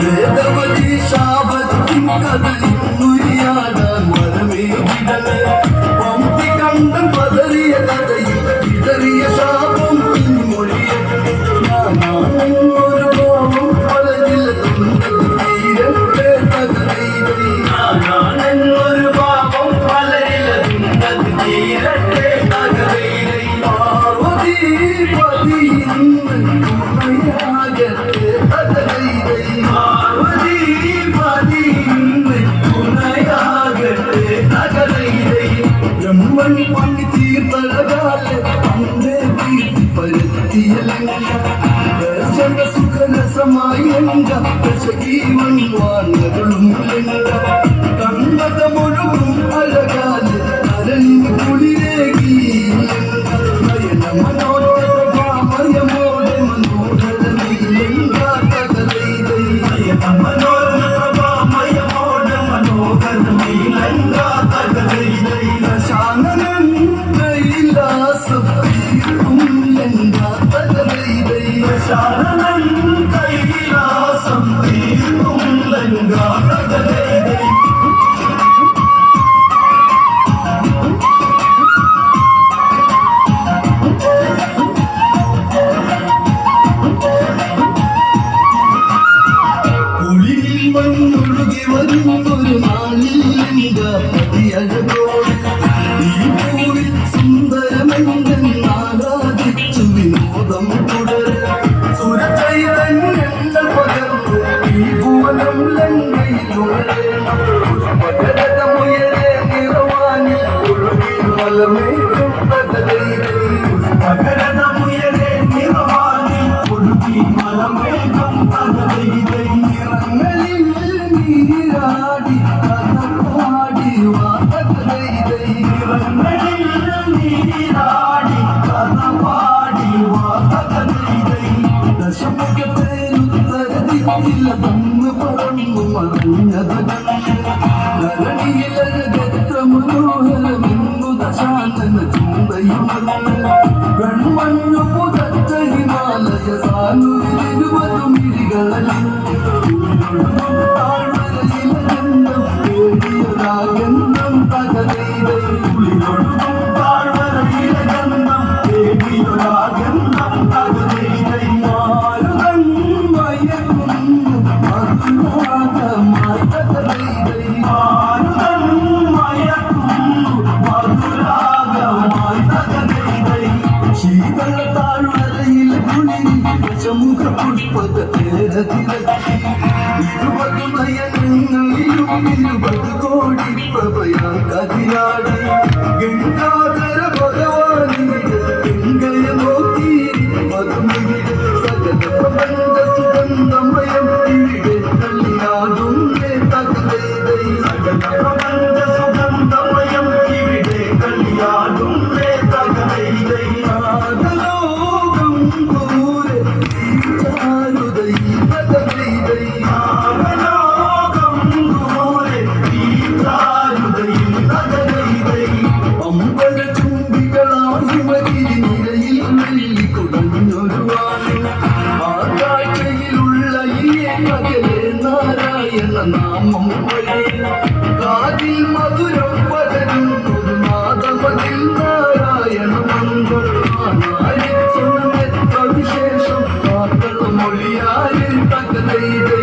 വേദവതി ശാപത്തിൻ കഥയിന്നുരിയാടാൻ വരമേ വിടലേ പമ്പി കണ്ടം പതറിയ കഥയിൽ ഇതറിയ ശാപം പിൻമൊഴിയ ഞാനൊരു ഭാവം പലതിൽ തീരത്തെ തകരയിലൊരു ഭാവം പലരിൽ തീരത്തെ തകരയിലെ പാർവതി പതി ബ്രഹ്മണി പണി തീർത്തഴകാലെ അന്നേ കീർത്തി പരത്തിയലംഘന സുഖരസമായി എങ്ക ദശജീവൻ വാങ്ങകളും കണ്ണത മുഴുകും അഴകാലെ കരളിന് കുളിരേകി നയന മനോജമയമോടെ മനോഹര നീലങ്കാതകലൈതൈ നയന മനോജമയമോടെ മനോഹര നീലങ്കാതകലൈതൈ ശാനനം കൈലാസം തീർക്കും ലങ്കാതകലൈതൈ ശാനനം കൈലാസം തീർക്കും ലങ്കാതകലൈതൈ മണ്ണൊഴുകി വരുന്നൊരു നാളിൽ പതിയഴകോട് ഈ പൂവിൽ സുന്ദരമെന്നാരാധിച്ചു വിനോദം തുടരെ സുരചൈതന്യങ്ങൾ പകർന്നു ഈ ഭുവനം ലങ്കയിലുണരണം പുഷ്പകരമുയരെ നിറവാനി ഒഴുകി മലമേഘം തകരയിലെ പുഷ്പകരമുയരെ നിറവാനി ഒഴുകി മലമേഘം തകരയിലെ നിറങ്ങളിൽ നീരാടി കഥപാടി വാതകലൈതൈ നിറങ്ങളിൽ നീരാടി കഥപാടി വാതകലൈതൈ ദശമുഖത്തേനുത്തരദിക്കില്ല തന്നു പറന്നു മറഞ്ഞത് നരണിയിലഴകെത്ര മനോഹരമെന്നു ദശാനന ചിന്തയുമല്ല വെൺമണ്ണു പുതച്ച ഹിമാലയ സാനുരിരുപതു മിഴികളിൽ ഗന്ധം തകരയിലൈ കുളികൊടുക്കും താഴ്വരയിലഗന്ധം ദേവിയൊരാഗന്ധം തകരയിലൈ മാരുതൻ മയക്കുന്നു മധുരാഗമായി തകരയിലൈ മാരുതൻ മയക്കുന്നു മധുരാഗമായി തകരയിലൈ ശീതള താഴ്വരയിലെ കുളിരി ദശമുഖ പുഷ്പത തേരതിരക്കി ഇരുപത് നയനങ്ങളിലും 20 കോടി പ്രഭയാ കതിരാടി ഗംഗാധര ഭഗവാനിയുടെ ഗംഗയ നോക്കി മധുമിയുടെ സകല പ്രപഞ്ച സുഗന്ധമയം ഇവിടെ കളിയാടും തകരയിലൈ സകല പ്രപഞ്ച സുഗന്ധമയം ഇവിടെ കളിയാടും തകരയിലൈ നാഗലോകം ദൂരെ ചാരുതൈ തകരയിലൈ നാമം കാതിൽ മധുരം പകരുന്നൊരു നാദമതിൽ നാരായണ മന്ത്രം വിശേഷം മൊഴിയാരിൽ തകരയിലൈ